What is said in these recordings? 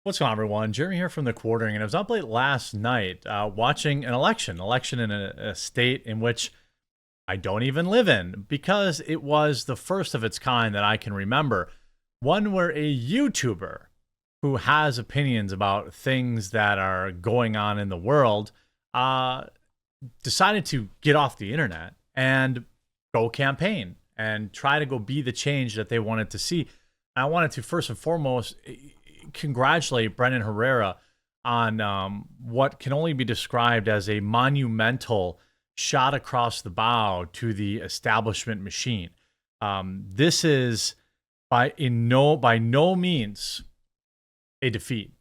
What's going on, everyone? Jeremy here from The Quartering, and I was up late last night watching an election in a state in which I don't even live in, because it was the first of its kind that I can remember. One where a YouTuber who has opinions about things that are going on in the world uh, decided to get off the internet and go campaign and try to go be the change that they wanted to see. I wanted to first and foremost congratulate Brendan Herrera on what can only be described as a monumental shot across the bow to the establishment machine. This is by no means a defeat.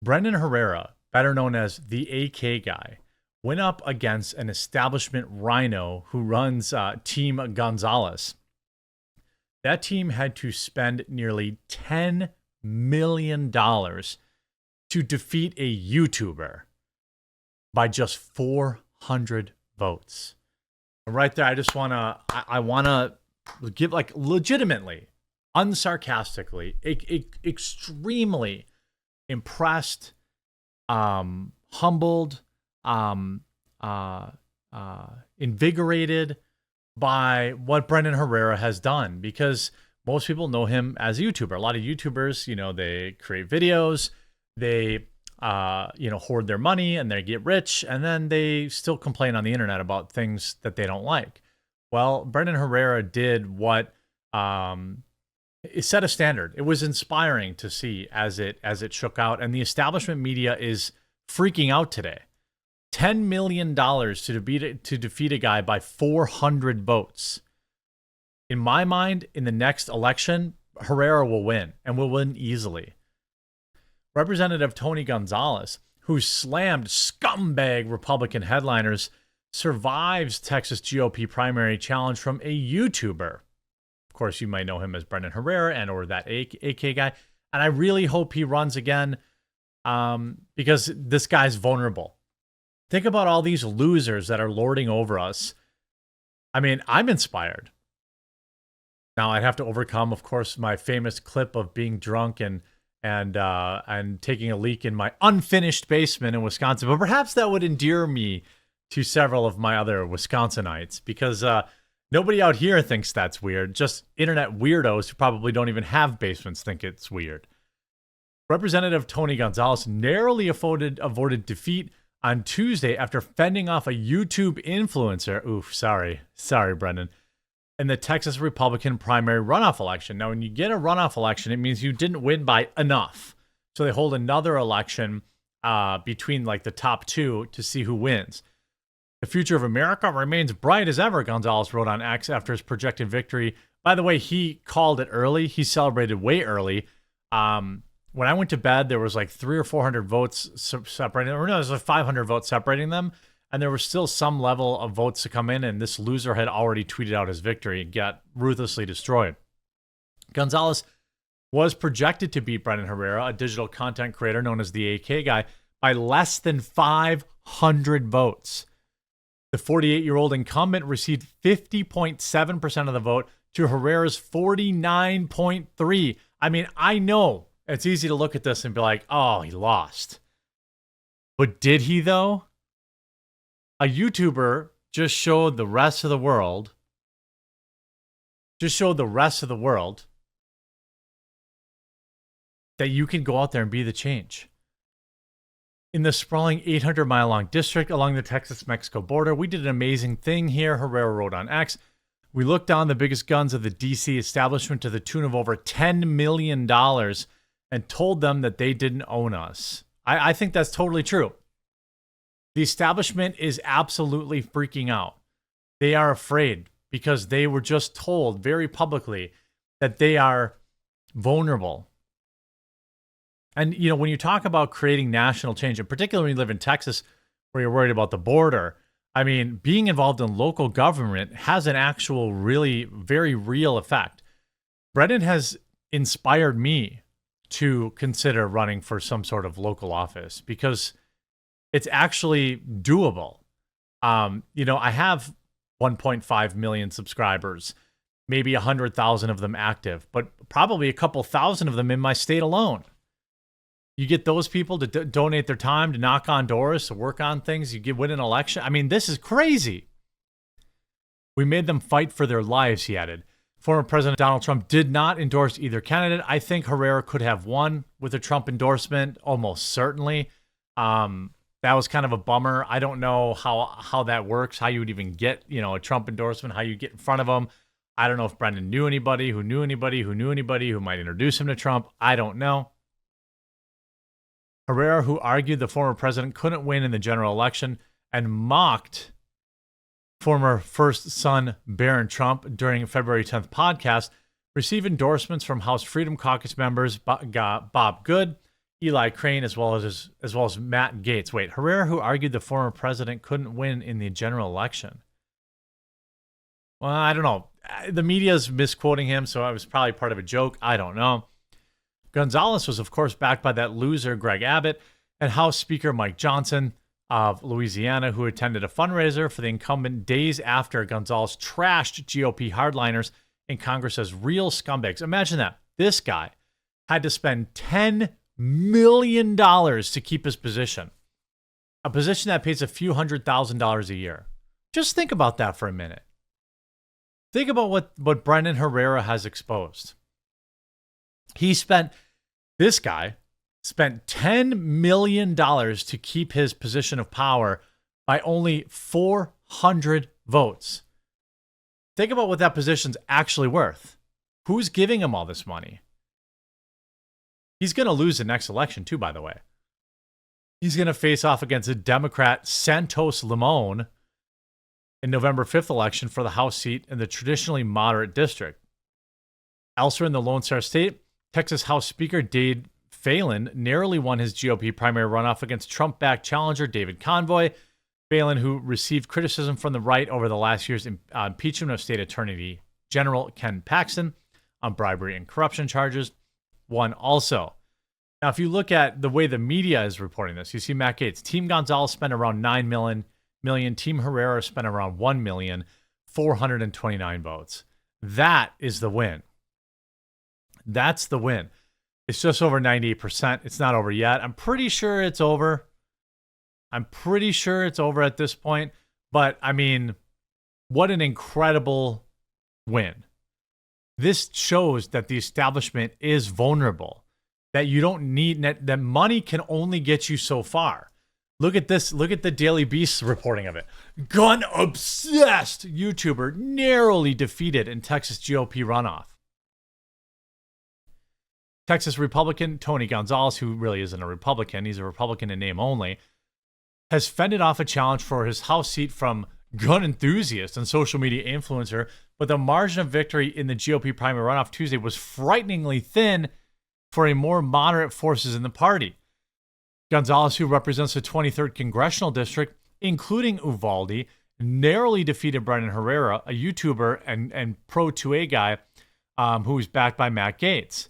Brendan Herrera, better known as the AK guy, went up against an establishment rhino who runs Team Gonzalez. That team had to spend nearly $10 million to defeat a YouTuber by just 400 votes. And right there, I just want to, I want to give, like, legitimately, unsarcastically, extremely impressed, humbled, invigorated by what Brendan Herrera has done, because most people know him as a YouTuber. A lot of YouTubers, they create videos, they, hoard their money and they get rich, and then they still complain on the internet about things that they don't like. Well, Brendan Herrera did what it set a standard. It was inspiring to see as it shook out, and the establishment media is freaking out today. $10 million to defeat a guy by 400 votes. In my mind, in the next election, Herrera will win, and will win easily. Representative Tony Gonzalez, who slammed scumbag Republican headliners, survives Texas GOP primary challenge from a YouTuber. Of course, you might know him as Brendan Herrera and or that AK guy. And I really hope he runs again, because this guy's vulnerable. Think about all these losers that are lording over us. I mean, I'm inspired. Now I'd have to overcome, of course, my famous clip of being drunk and taking a leak in my unfinished basement in Wisconsin. But perhaps that would endear me to several of my other Wisconsinites, because nobody out here thinks that's weird. Just internet weirdos who probably don't even have basements think it's weird. Representative Tony Gonzalez narrowly avoided defeat on Tuesday after fending off a YouTube influencer. Oof, sorry, Brendan. In the Texas Republican primary runoff election. Now, when you get a runoff election, it means you didn't win by enough. So they hold another election between like the top two to see who wins. The future of America remains bright as ever, Gonzalez wrote on X after his projected victory. By the way, he called it early. He celebrated way early. When I went to bed, there was like 300 or 400 votes separating, or no, there was like 500 votes separating them. And there was still some level of votes to come in, and this loser had already tweeted out his victory and got ruthlessly destroyed. Gonzalez was projected to beat Brendan Herrera, a digital content creator known as the AK guy, by less than 500 votes. The 48-year-old incumbent received 50.7% of the vote to Herrera's 49.3%. I mean, I know it's easy to look at this and be like, oh, he lost. But did he, though? A YouTuber just showed the rest of the world, that you can go out there and be the change. In the sprawling 800-mile-long district along the Texas-Mexico border, we did an amazing thing here, Herrera wrote on X. We looked down the biggest guns of the D.C. establishment to the tune of over $10 million and told them that they didn't own us. I think that's totally true. The establishment is absolutely freaking out. They are afraid because they were just told very publicly that they are vulnerable. And, when you talk about creating national change, and particularly when you live in Texas where you're worried about the border, I mean, being involved in local government has an actual really very real effect. Brendan has inspired me to consider running for some sort of local office because it's actually doable. I have 1.5 million subscribers. maybe 100,000 of them active, but probably a couple thousand of them in my state alone. You get those people to donate their time, to knock on doors, to work on things. You win an election. I mean, this is crazy. We made them fight for their lives, he added. Former President Donald Trump did not endorse either candidate. I think Herrera could have won with a Trump endorsement, almost certainly. That was kind of a bummer. I don't know how that works, how you would even get, a Trump endorsement, how you get in front of him. I don't know if Brendan knew anybody who might introduce him to Trump. I don't know. Herrera, who argued the former president couldn't win in the general election and mocked former first son Barron Trump during a February 10th podcast, received endorsements from House Freedom Caucus members Bob Good, Eli Crane, as well as Matt Gaetz. Wait, Herrera, who argued the former president couldn't win in the general election. Well, I don't know. The media's misquoting him, so it was probably part of a joke. I don't know. Gonzalez was, of course, backed by that loser Greg Abbott and House Speaker Mike Johnson of Louisiana, who attended a fundraiser for the incumbent days after Gonzalez trashed GOP hardliners in Congress as real scumbags. Imagine that. This guy had to spend $10 million to keep his position, a position that pays a few $100,000 a year. Just think about that for a minute. Think about what Brendan Herrera has exposed. This guy spent $10 million to keep his position of power by only 400 votes. Think about what that position's actually worth. Who's giving him all this money? He's going to lose the next election, too, by the way. He's going to face off against a Democrat, Santos Limon, in November 5th election for the House seat in the traditionally moderate district. Elsewhere in the Lone Star State, Texas House Speaker Dade Phelan narrowly won his GOP primary runoff against Trump-backed challenger David Convoy. Phelan, who received criticism from the right over the last year's impeachment of State Attorney General Ken Paxton on bribery and corruption charges, won also. Now, if you look at the way the media is reporting this, you see Matt Gaetz. Team Gonzalez spent around $9 million. Team Herrera spent around 1,429 votes. That is the win. That's the win. It's just over 98%. It's not over yet. I'm pretty sure it's over. I'm pretty sure it's over at this point. But, I mean, what an incredible win. This shows that the establishment is vulnerable, that you don't need, that money can only get you so far. Look at this. Look at the Daily Beast's reporting of it. Gun-obsessed YouTuber narrowly defeated in Texas GOP runoff. Texas Republican Tony Gonzalez, who really isn't a Republican, he's a Republican in name only, has fended off a challenge for his House seat from gun enthusiast and social media influencer, but the margin of victory in the GOP primary runoff Tuesday was frighteningly thin for a more moderate forces in the party. Gonzalez, who represents the 23rd Congressional District, including Uvalde, narrowly defeated Brendan Herrera, a YouTuber and pro-2A guy who is backed by Matt Gaetz.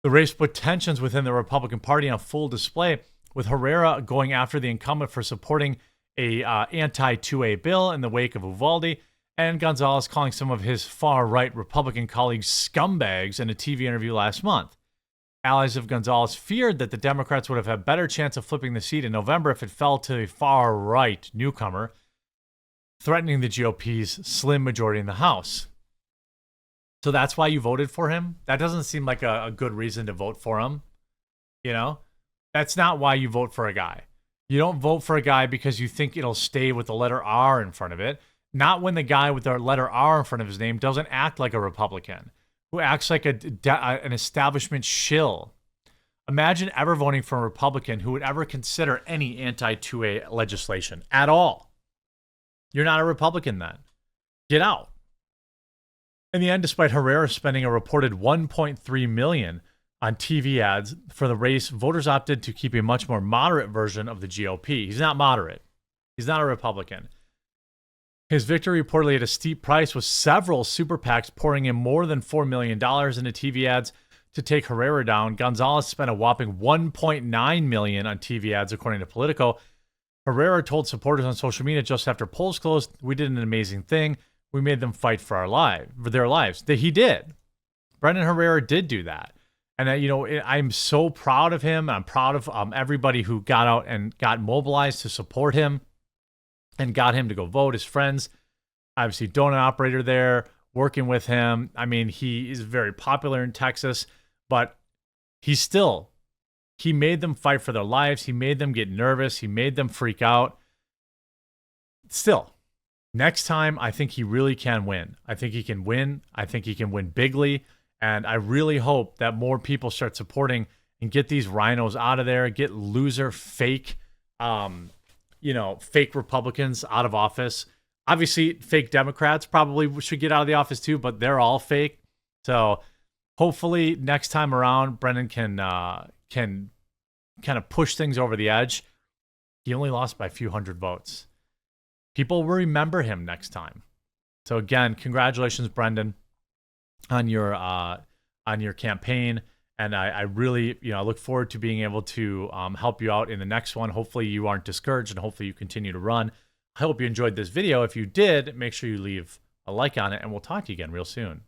The race put tensions within the Republican Party on full display, with Herrera going after the incumbent for supporting a anti-2A bill in the wake of Uvalde, and Gonzalez calling some of his far-right Republican colleagues scumbags in a TV interview last month. Allies of Gonzalez feared that the Democrats would have had a better chance of flipping the seat in November if it fell to a far-right newcomer, threatening the GOP's slim majority in the House. So that's why you voted for him? That doesn't seem like a good reason to vote for him. That's not why you vote for a guy. You don't vote for a guy because you think it'll stay with the letter R in front of it. Not when the guy with the letter R in front of his name doesn't act like a Republican, who acts like an establishment shill. Imagine ever voting for a Republican who would ever consider any anti-2A legislation at all. You're not a Republican then. Get out. In the end, despite Herrera spending a reported $1.3 million on TV ads for the race, voters opted to keep a much more moderate version of the GOP. He's not moderate. He's not a Republican. His victory reportedly at a steep price, with several super PACs pouring in more than $4 million into TV ads to take Herrera down. Gonzalez spent a whopping $1.9 million on TV ads, according to Politico. Herrera told supporters on social media just after polls closed, "We did an amazing thing. we made them fight for their lives. He did. Brendan Herrera did do that. And, I'm so proud of him. I'm proud of everybody who got out and got mobilized to support him and got him to go vote. His friends, obviously, donut operator there, working with him. I mean, he is very popular in Texas, but he made them fight for their lives. He made them get nervous. He made them freak out. Still, next time, I think he really can win. I think he can win. I think he can win bigly. And I really hope that more people start supporting and get these rhinos out of there, get loser, fake, fake Republicans out of office. Obviously, fake Democrats probably should get out of the office too, but they're all fake. So hopefully next time around, Brendan can kind of push things over the edge. He only lost by a few hundred votes. People will remember him next time. So again, congratulations, Brendan, on your campaign. And I really, I look forward to being able to help you out in the next one. Hopefully you aren't discouraged and hopefully you continue to run. I hope you enjoyed this video. If you did, make sure you leave a like on it and we'll talk to you again real soon.